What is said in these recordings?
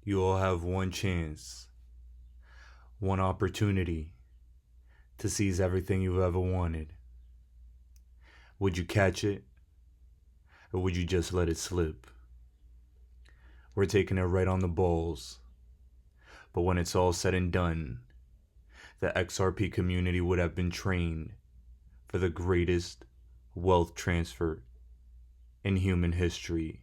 You all have one chance, one opportunity to seize everything you've ever wanted. Would you catch it, or would you just let it slip? We're taking it right on the balls. But when it's all said and done, the XRP community would have been trained for the greatest wealth transfer in human history.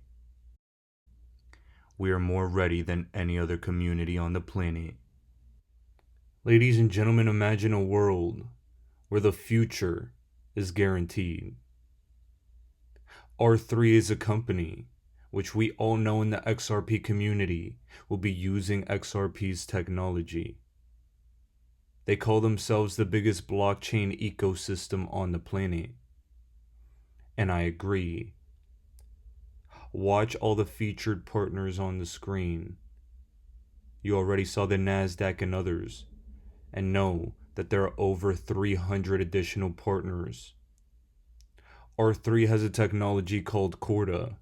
We are more ready than any other community on the planet. Ladies and gentlemen, imagine a world where the future is guaranteed. R3 is a company which we all know in the XRP community will be using XRP's technology. They call themselves the biggest blockchain ecosystem on the planet. And I agree. Watch all the featured partners on the screen. You already saw the NASDAQ and others, and know that there are over 300 additional partners. R3 has a technology called Corda.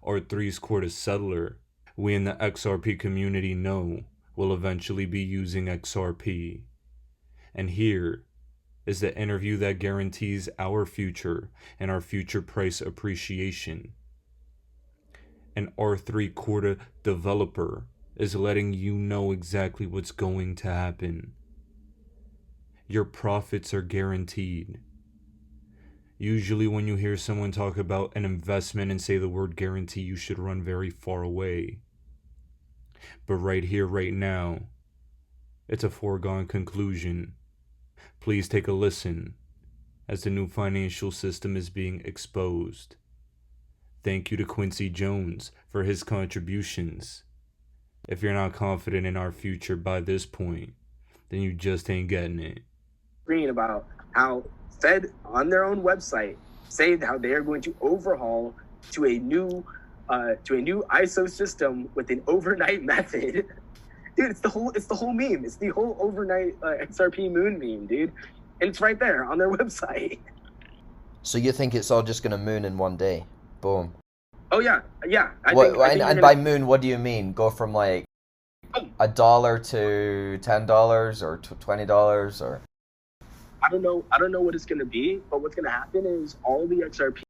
R3's Corda settler, we in the XRP community know, will eventually be using XRP. And here is the interview that guarantees our future and our future price appreciation. An R3 Corda developer is letting you know exactly what's going to happen. Your profits are guaranteed. Usually when you hear someone talk about an investment and say the word guarantee, you should run very far away. But right here, right now, it's a foregone conclusion. Please take a listen as the new financial system is being exposed. Thank you to Quincy Jones for his contributions. If you're not confident in our future by this point, then you just ain't getting it. Reading about how Fed on their own website say how they are going to overhaul to a new ISO system with an overnight method. Dude, it's the whole meme. It's the whole overnight XRP moon meme, dude. And it's right there on their website. So you think it's all just going to moon in one day? Boom. Oh, yeah. I think by moon, what do you mean? Go from like $1 to $10 or to $20 or? I don't know what it's going to be, but what's going to happen is all the XRP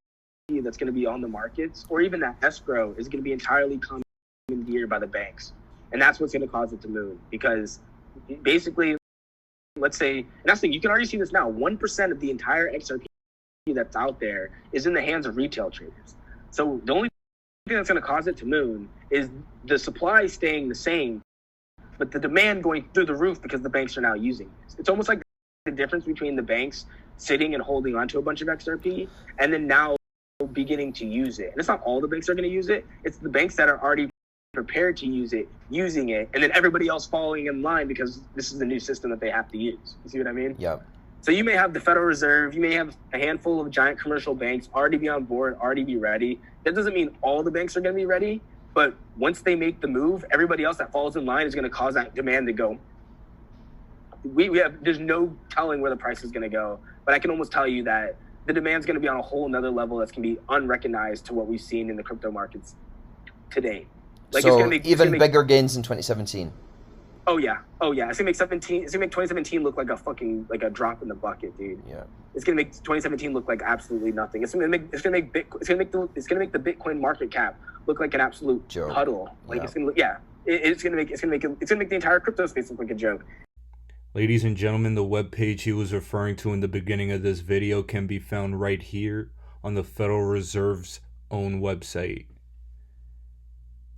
that's going to be on the markets, or even that escrow, is going to be entirely commandeered by the banks. And that's what's going to cause it to move. Because basically, let's say, and that's the thing, you can already see this now, 1% of the entire XRP that's out there is in the hands of retail traders. So the only thing that's going to cause it to moon is the supply staying the same, but the demand going through the roof because the banks are now using this. It's almost like the difference between the banks sitting and holding onto a bunch of XRP and then now beginning to use it. And it's not all the banks are going to use it. It's the banks that are already prepared to use it, using it, and then everybody else following in line because this is the new system that they have to use. You see what I mean? Yeah. So you may have the Federal Reserve, you may have a handful of giant commercial banks already be on board, already be ready. That doesn't mean all the banks are going to be ready, but once they make the move, everybody else that falls in line is going to cause that demand to go. There's no telling where the price is going to go, but I can almost tell you that the demand's going to be on a whole nother level that's going to be unrecognized to what we've seen in the crypto markets today. Like so it's gonna make bigger gains in 2017. Oh yeah. It's gonna make 2017 look like a drop in the bucket, dude. Yeah. It's gonna make 2017 look like absolutely nothing. It's gonna make the Bitcoin market cap look like an absolute puddle. Like yeah. It's gonna make the entire crypto space look like a joke. Ladies and gentlemen, the webpage he was referring to in the beginning of this video can be found right here on the Federal Reserve's own website.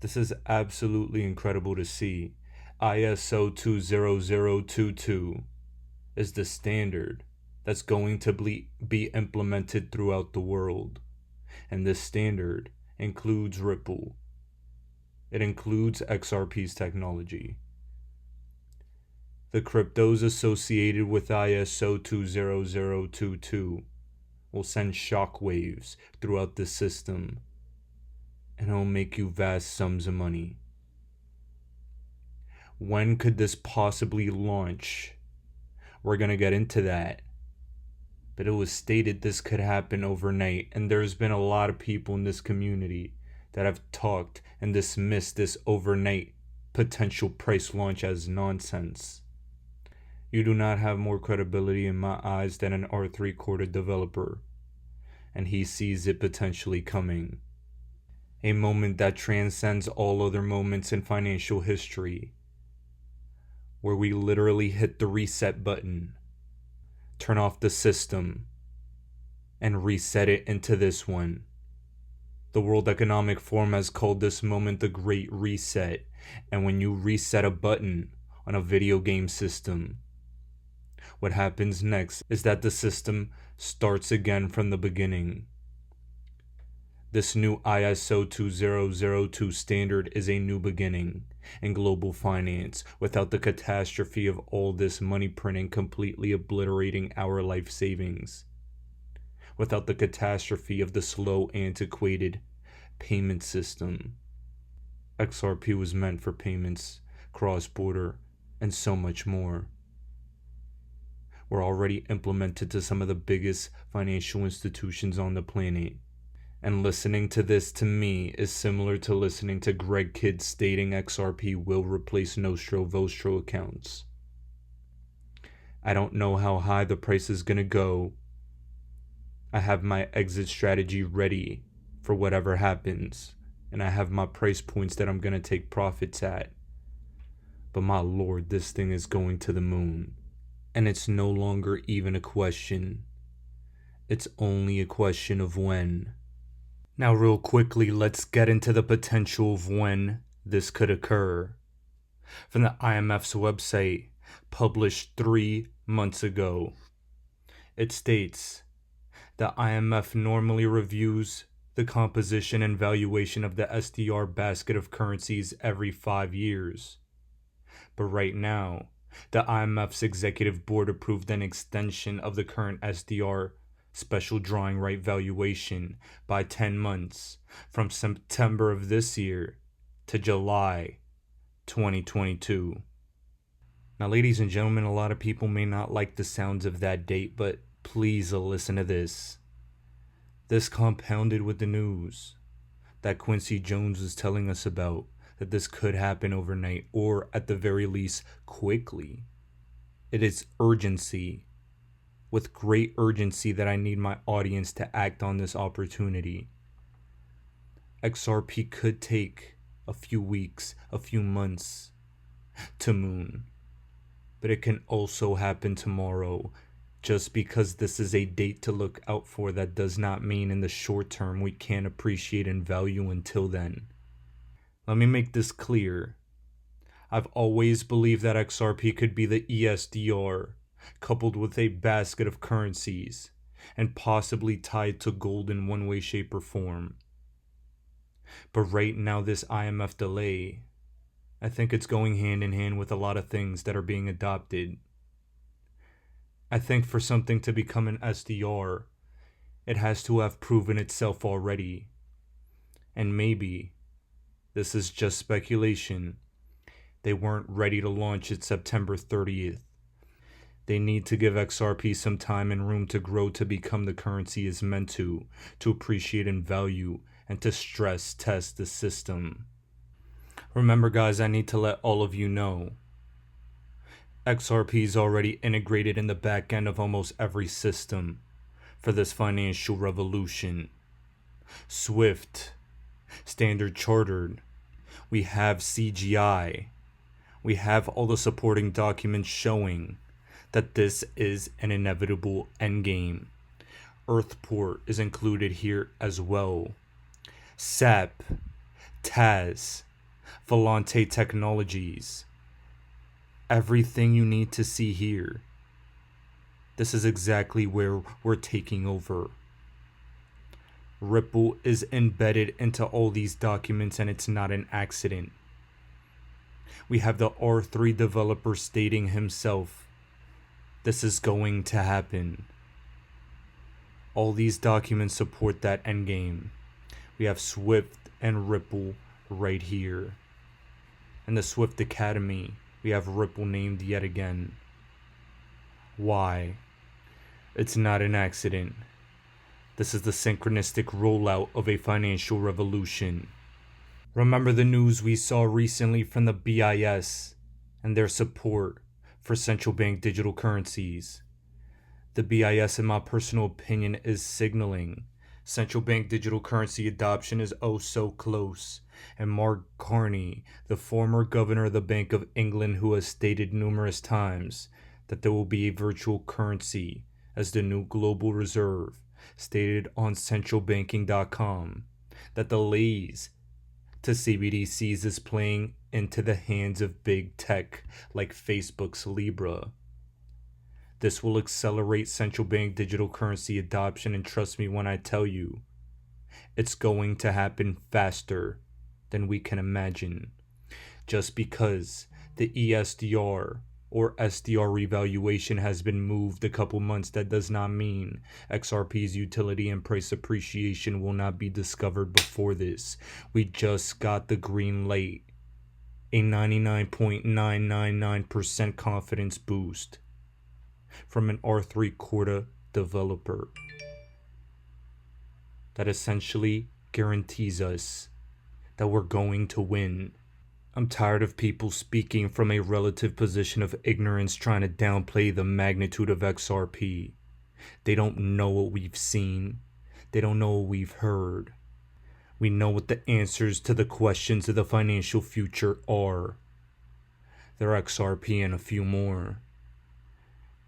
This is absolutely incredible to see. ISO 20022 is the standard that's going to be implemented throughout the world. And this standard includes Ripple. It includes XRP's technology. The cryptos associated with ISO 20022 will send shockwaves throughout the system, and it'll make you vast sums of money. When could this possibly launch? We're gonna get into that. But it was stated this could happen overnight, and there's been a lot of people in this community that have talked and dismissed this overnight potential price launch as nonsense. You do not have more credibility in my eyes than an R3 Corda developer, and he sees it potentially coming. A moment that transcends all other moments in financial history, where we literally hit the reset button, turn off the system, and reset it into this one. The World Economic Forum has called this moment the Great Reset, and when you reset a button on a video game system, what happens next is that the system starts again from the beginning. This new ISO 2002 standard is a new beginning in global finance without the catastrophe of all this money printing completely obliterating our life savings. Without the catastrophe of the slow, antiquated payment system. XRP was meant for payments, cross-border, and so much more. Were already implemented to some of the biggest financial institutions on the planet. And listening to this to me is similar to listening to Greg Kidd stating XRP will replace Nostro Vostro accounts. I don't know how high the price is gonna go. I have my exit strategy ready for whatever happens, and I have my price points that I'm gonna take profits at. But my lord, this thing is going to the moon. And it's no longer even a question. It's only a question of when. Now real quickly, let's get into the potential of when this could occur. From the IMF's website, published 3 months ago, it states, the IMF normally reviews the composition and valuation of the SDR basket of currencies every 5 years. But right now, the IMF's executive board approved an extension of the current SDR special drawing right valuation by 10 months from September of this year to July 2022. Now, ladies and gentlemen, a lot of people may not like the sounds of that date, but please listen to this. This compounded with the news that Quincy Jones was telling us about, that this could happen overnight, or at the very least, quickly. It is urgency, with great urgency, that I need my audience to act on this opportunity. XRP could take a few weeks, a few months to moon, but it can also happen tomorrow. Just because this is a date to look out for, that does not mean in the short term we can't appreciate and value until then. Let me make this clear. I've always believed that XRP could be the ESDR, coupled with a basket of currencies, and possibly tied to gold in one way, shape, or form. But right now, this IMF delay, I think it's going hand in hand with a lot of things that are being adopted. I think for something to become an SDR, it has to have proven itself already. And maybe, this is just speculation, they weren't ready to launch it September 30th. They need to give XRP some time and room to grow to become the currency is meant to appreciate and value, and to stress test the system. Remember guys, I need to let all of you know, XRP is already integrated in the back end of almost every system for this financial revolution. Swift, Standard Chartered, we have CGI, we have all the supporting documents showing that this is an inevitable endgame. Earthport is included here as well. SAP, TAS, Volante Technologies, everything you need to see here. This is exactly where we're taking over. Ripple is embedded into all these documents, and it's not an accident. We have the R3 developer stating himself, this is going to happen. All these documents support that endgame. We have Swift and Ripple right here. And the Swift Academy, we have Ripple named yet again. Why? It's not an accident. This is the synchronistic rollout of a financial revolution. Remember the news we saw recently from the BIS and their support for central bank digital currencies. The BIS, in my personal opinion, is signaling central bank digital currency adoption is oh so close. And Mark Carney, the former governor of the Bank of England, who has stated numerous times that there will be a virtual currency as the new global reserve, stated on centralbanking.com that delays to CBDCs is playing into the hands of big tech like Facebook's Libra. This will accelerate central bank digital currency adoption, and trust me when I tell you, it's going to happen faster than we can imagine. Just because the ESDR or SDR revaluation has been moved a couple months, that does not mean XRP's utility and price appreciation will not be discovered before this. We just got the green light, a 99.999% confidence boost from an R3 Corda developer that essentially guarantees us that we're going to win. I'm tired of people speaking from a relative position of ignorance, trying to downplay the magnitude of XRP. They don't know what we've seen. They don't know what we've heard. We know what the answers to the questions of the financial future are. They're XRP and a few more.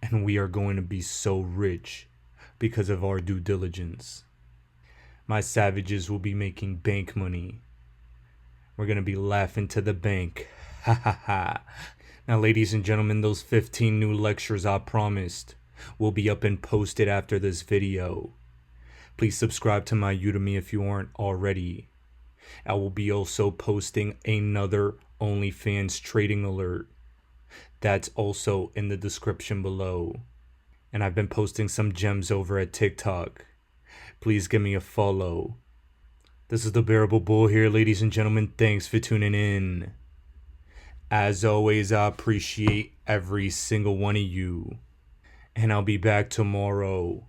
And we are going to be so rich because of our due diligence. My savages will be making bank money. We're going to be laughing to the bank. Ha ha ha. Now, ladies and gentlemen, those 15 new lectures I promised will be up and posted after this video. Please subscribe to my Udemy if you aren't already. I will be also posting another OnlyFans trading alert. That's also in the description below. And I've been posting some gems over at TikTok. Please give me a follow. This is the Bearable Bull here, ladies and gentlemen. Thanks for tuning in. As always, I appreciate every single one of you. And I'll be back tomorrow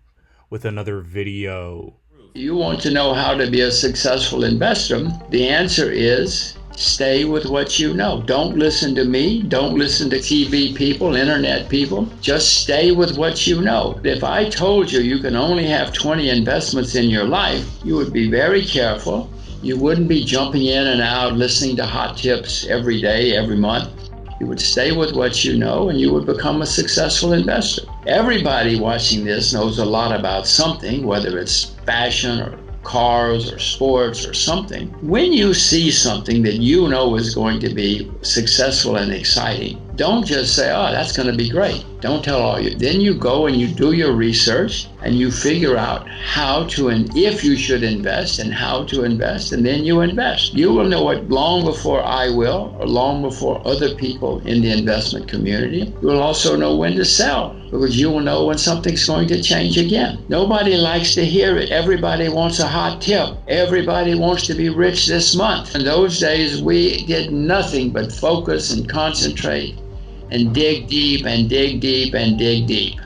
with another video. You want to know how to be a successful investor? The answer is stay with what you know. Don't listen to me. Don't listen to TV people, internet people. Just stay with what you know. If I told you you can only have 20 investments in your life, you would be very careful. You wouldn't be jumping in and out, listening to hot tips every day, every month. You would stay with what you know and you would become a successful investor. Everybody watching this knows a lot about something, whether it's fashion or cars or sports or something. When you see something that you know is going to be successful and exciting, don't just say, oh, that's going to be great. Don't tell all you. Then you go and you do your research and you figure out how to and if you should invest and how to invest, and then you invest. You will know it long before I will, or long before other people in the investment community. You will also know when to sell, because you will know when something's going to change again. Nobody likes to hear it. Everybody wants a hot tip. Everybody wants to be rich this month. In those days, we did nothing but focus and concentrate and dig deep and dig deep and dig deep.